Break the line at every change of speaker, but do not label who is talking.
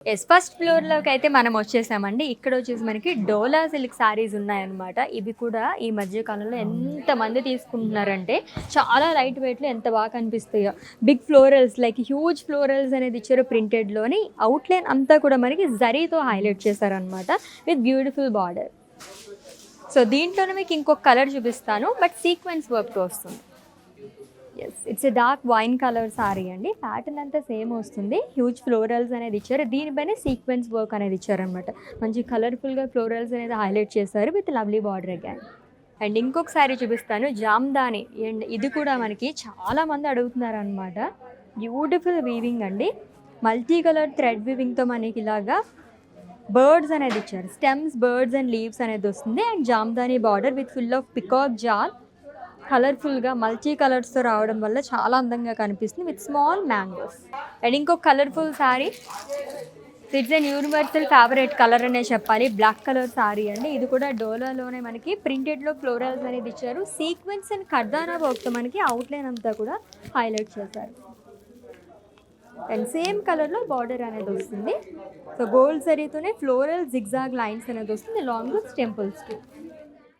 Yes first ఫ్లోర్లోకి అయితే మనం వచ్చేసామండి. ఇక్కడ వచ్చేసి మనకి డోలా సిల్క్ శారీస్ ఉన్నాయన్నమాట. ఇవి కూడా ఈ మధ్య కాలంలో ఎంతమంది తీసుకుంటున్నారంటే చాలా లైట్ వెయిట్లో ఎంత బాగా కనిపిస్తాయో. Big florals like huge florals అనేది ఇచ్చారు ప్రింటెడ్లోని. అవుట్లైన్ అంతా కూడా మనకి జరీతో హైలైట్ చేశారనమాట విత్ బ్యూటిఫుల్ బార్డర్. సో దీంట్లోనే మీకు ఇంకొక కలర్ చూపిస్తాను, బట్ సీక్వెన్స్ వర్క్తో వస్తుంది. Yes it's a dark wine colour sorry అండి. ప్యాటర్న్ అంతా సేమ్ వస్తుంది. హ్యూజ్ ఫ్లోరల్స్ అనేది ఇచ్చారు, దీనిపైన సీక్వెన్స్ వర్క్ అనేది ఇచ్చారనమాట. మంచి కలర్ఫుల్గా ఫ్లోరల్స్ అనేది హైలైట్ చేశారు with lovely border again. And ఇంకొక సారీ చూపిస్తాను, జామ్దాని. అండ్ ఇది కూడా మనకి చాలామంది అడుగుతున్నారనమాట. బ్యూటిఫుల్ వీవింగ్ అండి, మల్టీ కలర్ థ్రెడ్ వీవింగ్తో మనకి ఇలాగా బర్డ్స్ అనేది ఇచ్చారు. స్టెమ్స్, బర్డ్స్ అండ్ లీవ్స్ అనేది వస్తుంది. And Jamdani border with full of peacock jaal, కలర్ఫుల్గా మల్టీ కలర్స్తో రావడం వల్ల చాలా అందంగా కనిపిస్తుంది విత్ స్మాల్ మ్యాంగోస్. అండ్ ఇంకొక colourful sari, it's and universal favourite colour అనే చెప్పాలి, బ్లాక్ కలర్ శారీ అండి. ఇది కూడా డోలాలోనే మనకి ప్రింటెడ్లో ఫ్లోరల్స్ అనేది ఇచ్చారు. సీక్వెన్స్ అండ్ కర్దానా వర్క్తో మనకి అవుట్లైన్ అంతా కూడా హైలైట్ చేశారు. అండ్ సేమ్ కలర్లో బార్డర్ అనేది వస్తుంది. సో గోల్డ్ జరీతోనే ఫ్లోరల్ జిగ్జాగ్ లైన్స్ అనేది వస్తుంది లాంగ్ విత్ టెంపుల్స్కి.